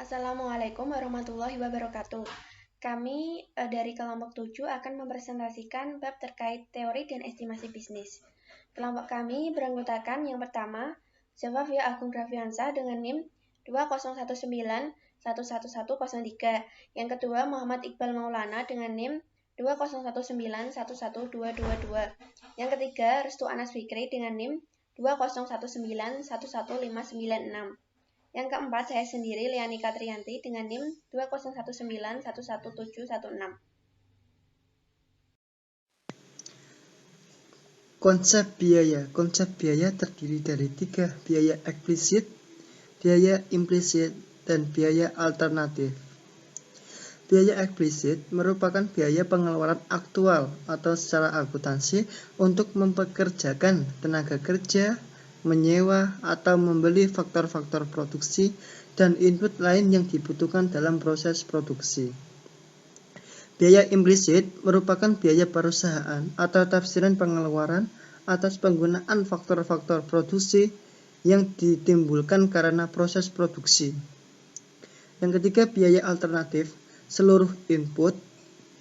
Assalamualaikum warahmatullahi wabarakatuh. Kami dari kelompok 7 akan mempresentasikan bab terkait teori dan estimasi bisnis. Kelompok kami beranggotakan yang pertama, Zafafia Agung Grafiansa dengan NIM 2019111103. Yang kedua, Muhammad Iqbal Maulana dengan NIM 2019111222. Yang ketiga, Restu Anas Fikri dengan NIM 2019111596. Yang keempat, saya sendiri, Liani Katrianti, dengan NIM 2019111716. Konsep biaya terdiri dari 3, biaya eksplisit, biaya implisit, dan biaya alternatif. Biaya eksplisit merupakan biaya pengeluaran aktual atau secara akuntansi untuk mempekerjakan tenaga kerja, menyewa, atau membeli faktor-faktor produksi dan input lain yang dibutuhkan dalam proses produksi. Biaya implisit merupakan biaya perusahaan atau tafsiran pengeluaran atas penggunaan faktor-faktor produksi yang ditimbulkan karena proses produksi. Yang ketiga, biaya alternatif. Seluruh input,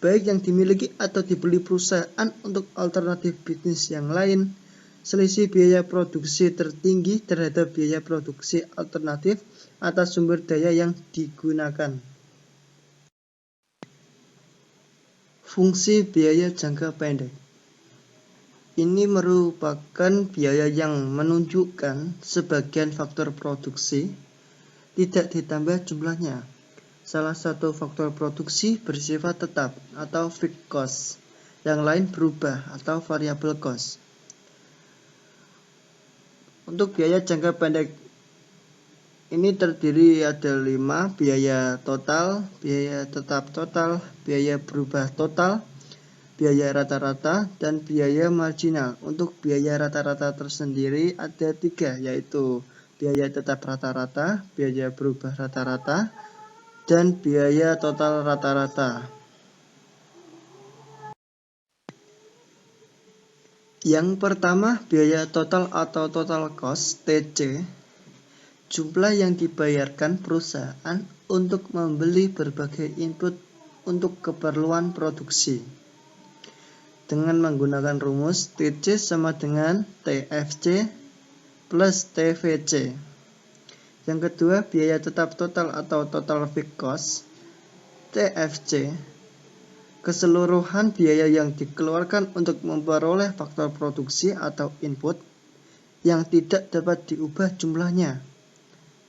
baik yang dimiliki atau dibeli perusahaan untuk alternatif bisnis yang lain, selisih biaya produksi tertinggi terhadap biaya produksi alternatif atas sumber daya yang digunakan. Fungsi biaya jangka pendek. Ini merupakan biaya yang menunjukkan sebagian faktor produksi tidak ditambah jumlahnya. Salah satu faktor produksi bersifat tetap atau fixed cost, yang lain berubah atau variable cost. Untuk biaya jangka pendek ini terdiri ada 5, biaya total, biaya tetap total, biaya berubah total, biaya rata-rata, dan biaya marginal. Untuk biaya rata-rata tersendiri ada 3, yaitu biaya tetap rata-rata, biaya berubah rata-rata, dan biaya total rata-rata. Yang pertama, biaya total atau total cost (TC), jumlah yang dibayarkan perusahaan untuk membeli berbagai input untuk keperluan produksi. Dengan menggunakan rumus TC sama dengan TFC plus TVC. Yang kedua, biaya tetap total atau total fixed cost (TFC), keseluruhan biaya yang dikeluarkan untuk memperoleh faktor produksi atau input yang tidak dapat diubah jumlahnya.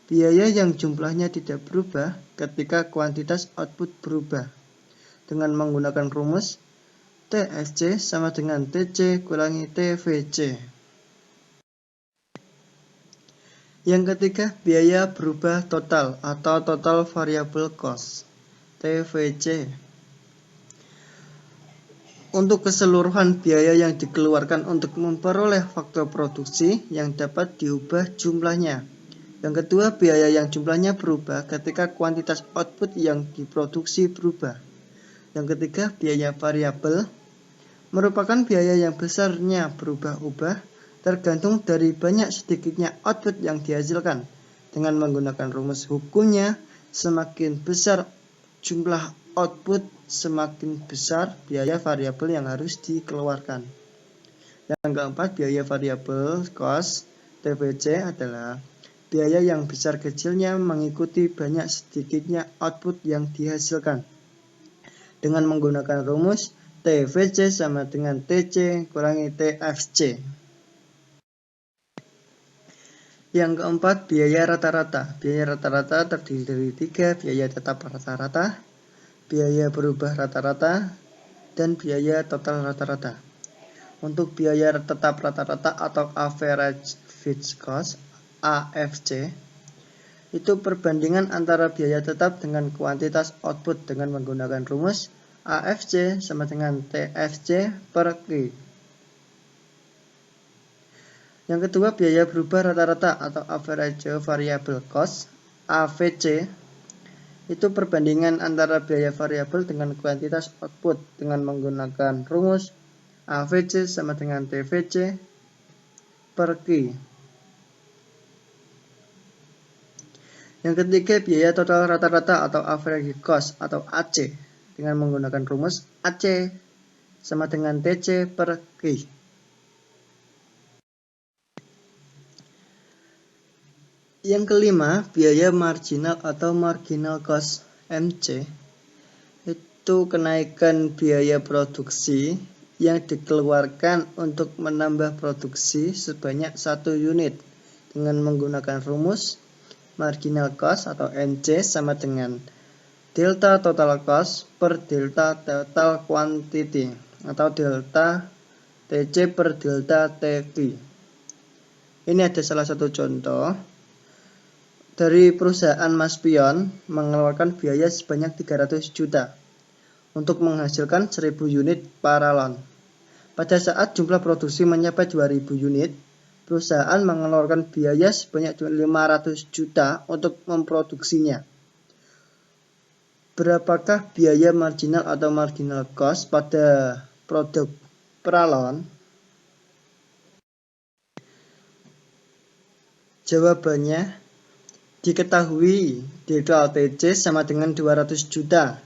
Biaya yang jumlahnya tidak berubah ketika kuantitas output berubah. Dengan menggunakan rumus TFC sama dengan TC kurangi TVC. Yang ketiga, biaya berubah total atau total variable cost (TVC). Untuk keseluruhan biaya yang dikeluarkan untuk memperoleh faktor produksi yang dapat diubah jumlahnya. Yang kedua, biaya yang jumlahnya berubah ketika kuantitas output yang diproduksi berubah. Yang ketiga, biaya variabel merupakan biaya yang besarnya berubah-ubah tergantung dari banyak sedikitnya output yang dihasilkan. Dengan menggunakan rumus hukumnya, semakin besar jumlah output, semakin besar biaya variabel yang harus dikeluarkan. Yang keempat, biaya variabel cost (TVC) adalah biaya yang besar kecilnya mengikuti banyak sedikitnya output yang dihasilkan. Dengan menggunakan rumus TVC sama dengan TC kurangi TFC. Yang keempat, biaya rata-rata. Biaya rata-rata terdiri dari 3, biaya tetap rata-rata, biaya berubah rata-rata, dan biaya total rata-rata. Untuk biaya tetap rata-rata atau average fixed cost (AFC), itu perbandingan antara biaya tetap dengan kuantitas output dengan menggunakan rumus AFC sama dengan TFC per Q. Yang kedua, biaya berubah rata-rata atau average variable cost (AVC), itu perbandingan antara biaya variabel dengan kuantitas output dengan menggunakan rumus AVC sama dengan TVC per Q. Yang ketiga, biaya total rata-rata atau average cost atau AC dengan menggunakan rumus AC sama dengan TC per Q. Yang kelima, biaya marginal atau marginal cost MC itu kenaikan biaya produksi yang dikeluarkan untuk menambah produksi sebanyak 1 unit dengan menggunakan rumus marginal cost atau MC sama dengan delta total cost per delta total quantity atau delta TC per delta TQ. Ini ada salah satu contoh dari perusahaan Mas Pion mengeluarkan biaya sebanyak 300 juta untuk menghasilkan 1000 unit paralon. Pada saat jumlah produksi mencapai 2000 unit, perusahaan mengeluarkan biaya sebanyak 500 juta untuk memproduksinya. Berapakah biaya marginal atau marginal cost pada produk paralon? Jawabannya, diketahui delta TC sama dengan 200 juta.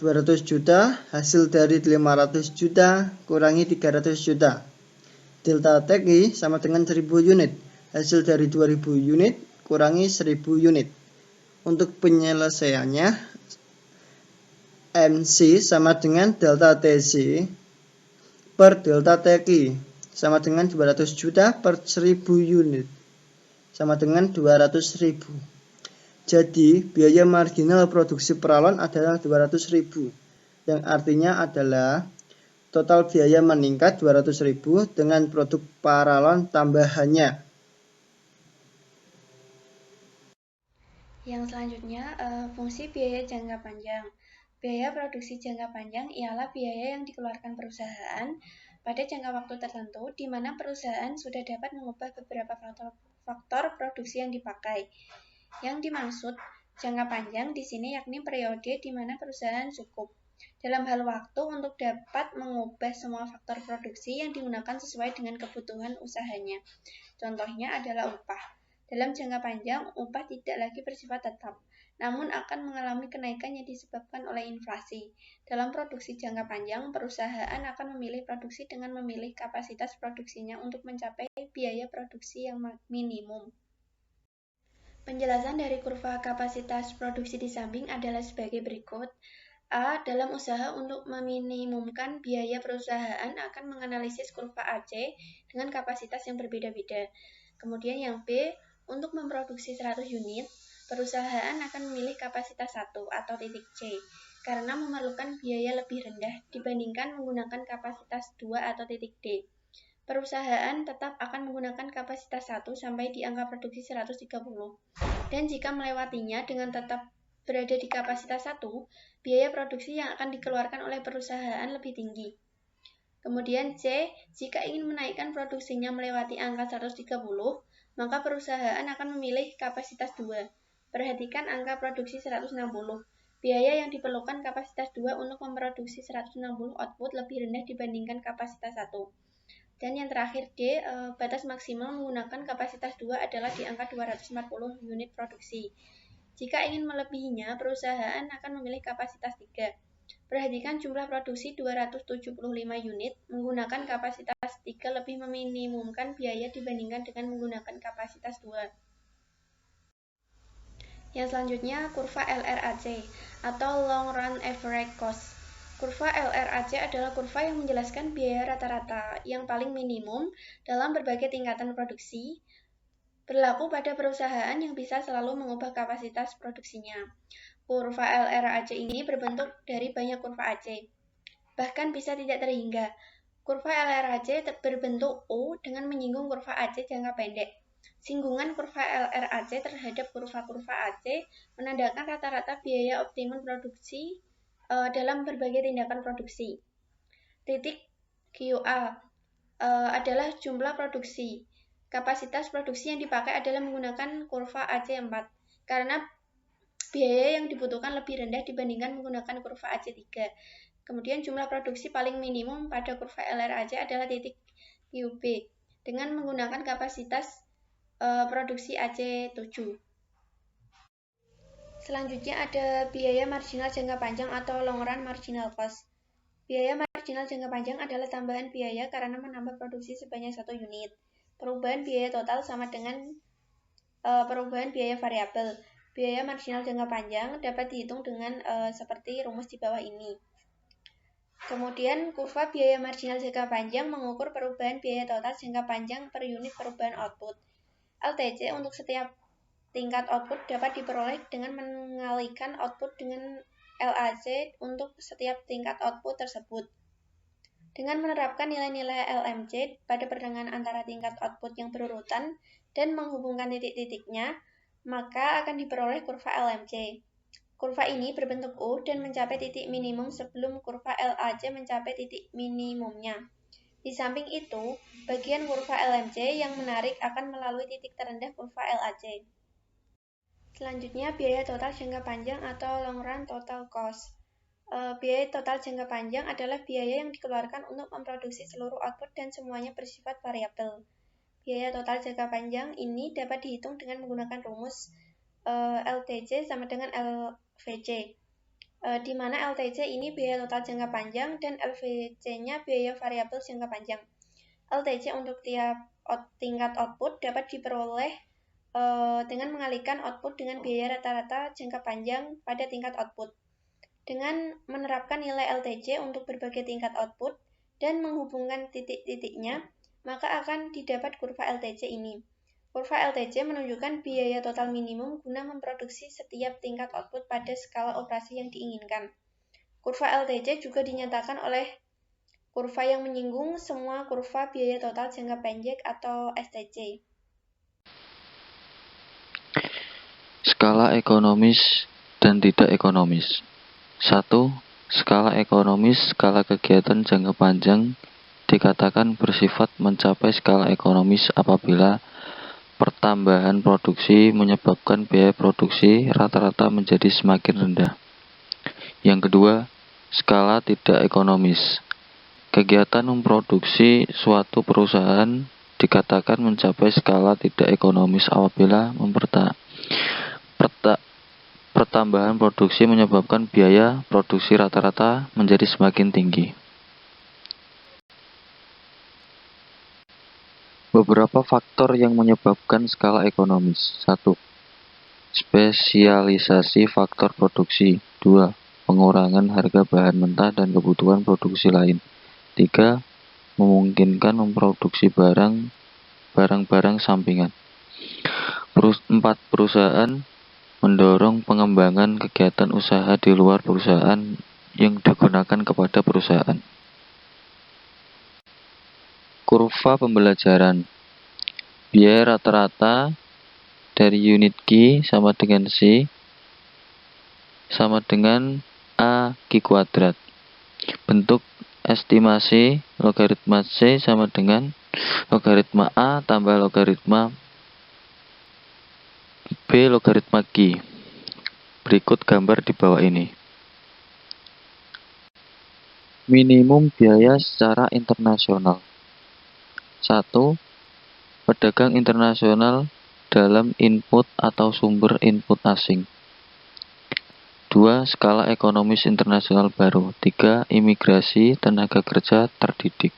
200 juta hasil dari 500 juta kurangi 300 juta. Delta TQ sama dengan 1000 unit. Hasil dari 2000 unit kurangi 1000 unit. Untuk penyelesaiannya, MC sama dengan delta TC per delta TQ sama dengan 200 juta per 1000 unit sama dengan 200.000. Jadi, biaya marginal produksi paralon adalah 200.000, yang artinya adalah total biaya meningkat 200.000 dengan produk paralon tambahannya. Yang selanjutnya, fungsi biaya jangka panjang. Biaya produksi jangka panjang ialah biaya yang dikeluarkan perusahaan pada jangka waktu tertentu di mana perusahaan sudah dapat mengubah beberapa faktor produksi yang dipakai. Yang dimaksud jangka panjang di sini yakni periode di mana perusahaan cukup dalam hal waktu untuk dapat mengubah semua faktor produksi yang digunakan sesuai dengan kebutuhan usahanya. Contohnya adalah upah. Dalam jangka panjang, upah tidak lagi bersifat tetap, namun akan mengalami kenaikan yang disebabkan oleh inflasi. Dalam produksi jangka panjang, perusahaan akan memilih produksi dengan memilih kapasitas produksinya untuk mencapai biaya produksi yang minimum. Penjelasan dari kurva kapasitas produksi di samping adalah sebagai berikut. A. Dalam usaha untuk meminimumkan biaya, perusahaan akan menganalisis kurva AC dengan kapasitas yang berbeda-beda. Kemudian yang B. Untuk memproduksi 100 unit, perusahaan akan memilih kapasitas 1 atau titik C karena memerlukan biaya lebih rendah dibandingkan menggunakan kapasitas 2 atau titik D. Perusahaan tetap akan menggunakan kapasitas 1 sampai di angka produksi 130, dan jika melewatinya dengan tetap berada di kapasitas 1, biaya produksi yang akan dikeluarkan oleh perusahaan lebih tinggi. Kemudian C, jika ingin menaikkan produksinya melewati angka 130, maka perusahaan akan memilih kapasitas 2. Perhatikan angka produksi 160. Biaya yang diperlukan kapasitas 2 untuk memproduksi 160 output lebih rendah dibandingkan kapasitas 1. Dan yang terakhir D, batas maksimal menggunakan kapasitas 2 adalah di angka 240 unit produksi. Jika ingin melebihinya, perusahaan akan memilih kapasitas 3. Perhatikan jumlah produksi 275 unit, menggunakan kapasitas 3 lebih meminimumkan biaya dibandingkan dengan menggunakan kapasitas 2. Yang selanjutnya, kurva LRAC atau Long Run Average Cost. Kurva LRAC adalah kurva yang menjelaskan biaya rata-rata yang paling minimum dalam berbagai tingkatan produksi, berlaku pada perusahaan yang bisa selalu mengubah kapasitas produksinya. Kurva LRAC ini berbentuk dari banyak kurva AC, bahkan bisa tidak terhingga. Kurva LRAC berbentuk U dengan menyinggung kurva AC jangka pendek. Singgungan kurva LRAC terhadap kurva-kurva AC menandakan rata-rata biaya optimum produksi dalam berbagai tindakan produksi. Titik QA adalah jumlah produksi. Kapasitas produksi yang dipakai adalah menggunakan kurva AC4 karena biaya yang dibutuhkan lebih rendah dibandingkan menggunakan kurva AC3. Kemudian jumlah produksi paling minimum pada kurva LRAC adalah titik QB dengan menggunakan kapasitas produksi AC7. Selanjutnya ada biaya marginal jangka panjang atau long run marginal cost. Biaya marginal jangka panjang adalah tambahan biaya karena menambah produksi sebanyak 1 unit. Perubahan biaya total sama dengan perubahan biaya variabel. Biaya marginal jangka panjang dapat dihitung dengan seperti rumus di bawah ini. Kemudian kurva biaya marginal jangka panjang mengukur perubahan biaya total jangka panjang per unit perubahan output. LTC untuk setiap tingkat output dapat diperoleh dengan mengalikan output dengan LAC untuk setiap tingkat output tersebut. Dengan menerapkan nilai-nilai LMC pada pertengahan antara tingkat output yang berurutan dan menghubungkan titik-titiknya, maka akan diperoleh kurva LMC. Kurva ini berbentuk U dan mencapai titik minimum sebelum kurva LAC mencapai titik minimumnya. Di samping itu, bagian kurva LMC yang menarik akan melalui titik terendah kurva LAC. Selanjutnya, biaya total jangka panjang atau long run total cost. Biaya total jangka panjang adalah biaya yang dikeluarkan untuk memproduksi seluruh output dan semuanya bersifat variabel. Biaya total jangka panjang ini dapat dihitung dengan menggunakan rumus LTC sama dengan LVC, di mana LTC ini biaya total jangka panjang dan LVC-nya biaya variabel jangka panjang. LTC untuk tiap tingkat output dapat diperoleh dengan mengalihkan output dengan biaya rata-rata jangka panjang pada tingkat output. Dengan menerapkan nilai LTC untuk berbagai tingkat output dan menghubungkan titik-titiknya, maka akan didapat kurva LTC ini. Kurva LTC menunjukkan biaya total minimum guna memproduksi setiap tingkat output pada skala operasi yang diinginkan. Kurva LTC juga dinyatakan oleh kurva yang menyinggung semua kurva biaya total jangka pendek atau STJ. Skala ekonomis dan tidak ekonomis. 1. Skala ekonomis, skala kegiatan jangka panjang dikatakan bersifat mencapai skala ekonomis apabila pertambahan produksi menyebabkan biaya produksi rata-rata menjadi semakin rendah. Yang kedua, skala tidak ekonomis. Kegiatan memproduksi suatu perusahaan dikatakan mencapai skala tidak ekonomis apabila pertambahan produksi menyebabkan biaya produksi rata-rata menjadi semakin tinggi. Beberapa faktor yang menyebabkan skala ekonomis. 1. Spesialisasi faktor produksi. 2. Pengurangan harga bahan mentah dan kebutuhan produksi lain. 3. Memungkinkan memproduksi barang-barang sampingan. 4. Perusahaan mendorong pengembangan kegiatan usaha di luar perusahaan yang digunakan kepada perusahaan. Kurva pembelajaran. Biaya rata-rata dari unit Q sama dengan C sama dengan A Q kuadrat. Bentuk estimasi logaritma C sama dengan logaritma A tambah logaritma B logaritma Q. Berikut gambar di bawah ini. Minimum biaya secara internasional. 1. Pedagang internasional dalam input atau sumber input asing. 2. Skala ekonomis internasional baru. 3. Imigrasi tenaga kerja terdidik.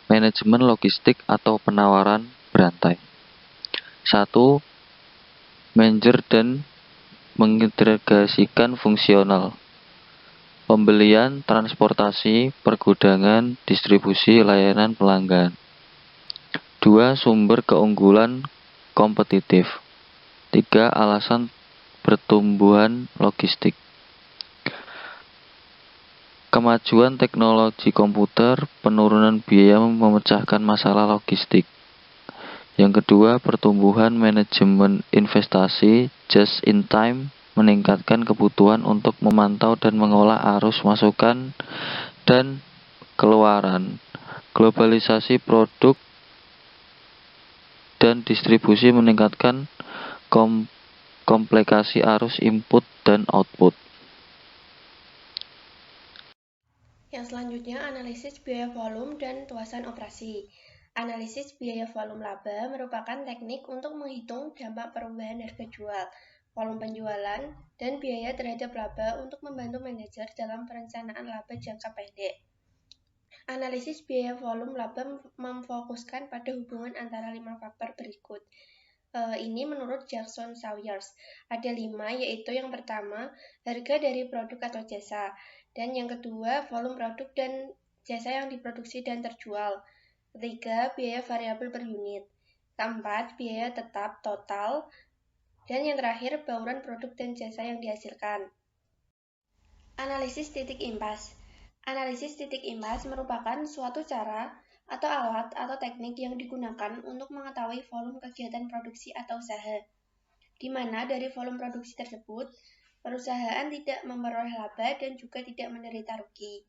Manajemen logistik atau penawaran berantai. 1. Manajer dan mengintegrasikan fungsional. Pembelian, transportasi, pergudangan, distribusi, layanan pelanggan. 2. Sumber keunggulan kompetitif. 3. Alasan pertumbuhan logistik. Kemajuan teknologi komputer, penurunan biaya memecahkan masalah logistik. Yang kedua, pertumbuhan manajemen investasi just in time meningkatkan kebutuhan untuk memantau dan mengolah arus masukan dan keluaran. Globalisasi produk dan distribusi meningkatkan komplikasi arus input dan output. Yang selanjutnya, analisis biaya volume dan tuasan operasi. Analisis biaya volume laba merupakan teknik untuk menghitung dampak perubahan harga jual volume penjualan, dan biaya terhadap laba untuk membantu manajer dalam perencanaan laba jangka pendek. Analisis biaya volume laba memfokuskan pada hubungan antara 5 faktor berikut. Ini menurut Jackson Sawyers. Ada 5, yaitu yang pertama, harga dari produk atau jasa. Dan yang kedua, volume produk dan jasa yang diproduksi dan terjual. Ketiga, biaya variabel per unit. Keempat, biaya tetap total. Dan yang terakhir, bauran produk dan jasa yang dihasilkan. Analisis titik impas. Analisis titik impas merupakan suatu cara atau alat atau teknik yang digunakan untuk mengetahui volume kegiatan produksi atau usaha, di mana dari volume produksi tersebut, perusahaan tidak memperoleh laba dan juga tidak menderita rugi.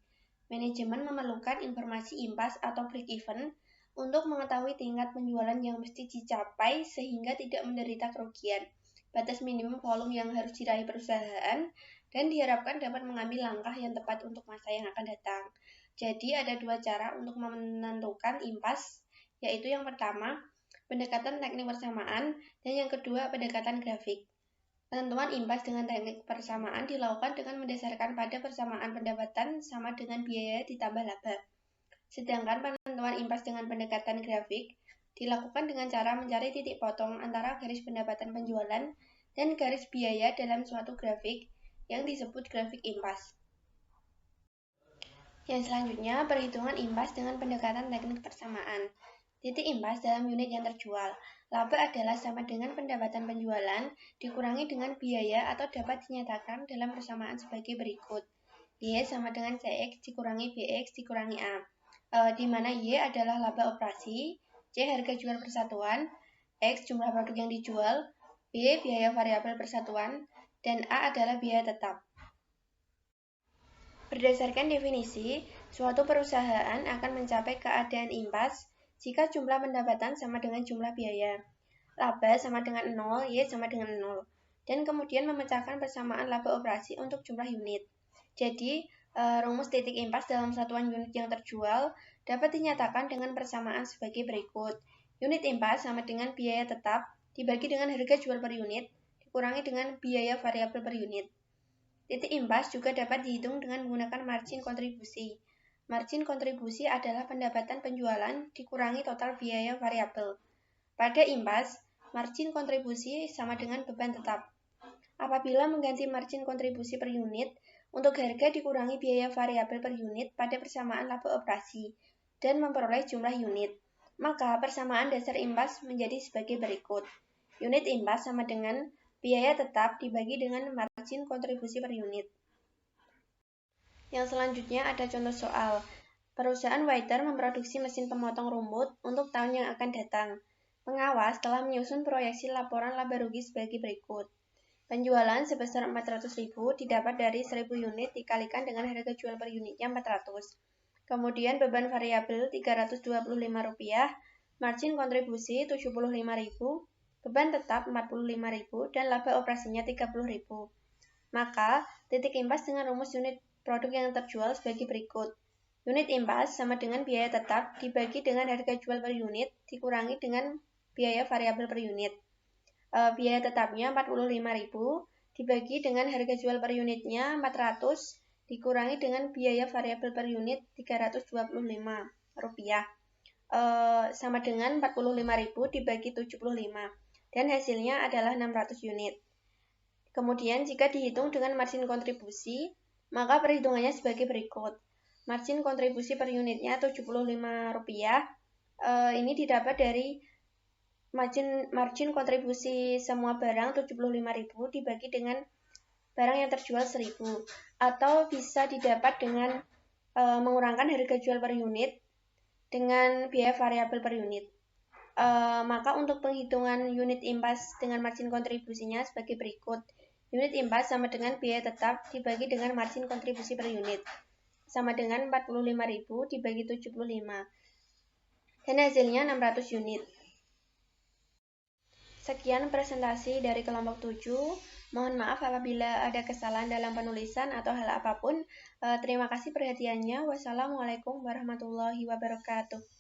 Manajemen memerlukan informasi impas atau break-even untuk mengetahui tingkat penjualan yang mesti dicapai sehingga tidak menderita kerugian, batas minimum volume yang harus diraih perusahaan, dan diharapkan dapat mengambil langkah yang tepat untuk masa yang akan datang. Jadi ada 2 cara untuk menentukan impas, yaitu yang pertama, pendekatan teknik persamaan, dan yang kedua, pendekatan grafik. Penentuan impas dengan teknik persamaan dilakukan dengan mendasarkan pada persamaan pendapatan sama dengan biaya ditambah laba. Sedangkan penentuan impas dengan pendekatan grafik dilakukan dengan cara mencari titik potong antara garis pendapatan penjualan dan garis biaya dalam suatu grafik yang disebut grafik impas. Yang selanjutnya, perhitungan impas dengan pendekatan teknik persamaan. Titik impas dalam unit yang terjual. Laba adalah sama dengan pendapatan penjualan dikurangi dengan biaya atau dapat dinyatakan dalam persamaan sebagai berikut. Y sama dengan CX dikurangi BX dikurangi A. Di mana Y adalah laba operasi, C harga jual persatuan, X jumlah produk yang dijual, B biaya variabel persatuan, dan A adalah biaya tetap. Berdasarkan definisi, suatu perusahaan akan mencapai keadaan impas jika jumlah pendapatan sama dengan jumlah biaya, laba sama dengan 0, Y sama dengan 0, dan kemudian memecahkan persamaan laba operasi untuk jumlah unit. Jadi, rumus titik impas dalam satuan unit yang terjual dapat dinyatakan dengan persamaan sebagai berikut. Unit impas sama dengan biaya tetap dibagi dengan harga jual per unit dikurangi dengan biaya variabel per unit. Titik impas juga dapat dihitung dengan menggunakan margin kontribusi. Margin kontribusi adalah pendapatan penjualan dikurangi total biaya variabel. Pada impas, margin kontribusi sama dengan beban tetap. Apabila mengganti margin kontribusi per unit untuk harga dikurangi biaya variabel per unit pada persamaan laba operasi dan memperoleh jumlah unit, maka persamaan dasar impas menjadi sebagai berikut. Unit impas sama dengan biaya tetap dibagi dengan margin kontribusi per unit. Yang selanjutnya ada contoh soal. Perusahaan Waiter memproduksi mesin pemotong rumput untuk tahun yang akan datang. Pengawas telah menyusun proyeksi laporan laba rugi sebagai berikut. Penjualan sebesar 400.000 didapat dari 1.000 unit dikalikan dengan harga jual per unitnya 400. Kemudian beban variabel Rp325, margin kontribusi Rp75.000, beban tetap Rp45.000, dan laba operasinya Rp30.000. Maka, titik impas dengan rumus unit produk yang terjual sebagai berikut. Unit impas sama dengan biaya tetap dibagi dengan harga jual per unit dikurangi dengan biaya variabel per unit. Biaya tetapnya Rp45.000 dibagi dengan harga jual per unitnya 400 dikurangi dengan biaya variabel per unit Rp325 sama dengan Rp45.000 dibagi 75, dan hasilnya adalah 600 unit. Kemudian jika dihitung dengan margin kontribusi, maka perhitungannya sebagai berikut. Margin kontribusi per unitnya Rp75, ini didapat dari margin kontribusi semua barang Rp75.000 dibagi dengan barang yang terjual 1.000, atau bisa didapat dengan mengurangkan harga jual per unit dengan biaya variabel per unit. Maka untuk penghitungan unit impas dengan margin kontribusinya sebagai berikut. Unit impas sama dengan biaya tetap dibagi dengan margin kontribusi per unit, sama dengan Rp45.000 dibagi 75, dan hasilnya 600 unit. Sekian presentasi dari kelompok 7. Mohon maaf apabila ada kesalahan dalam penulisan atau hal apapun. Terima kasih perhatiannya. Wassalamualaikum warahmatullahi wabarakatuh.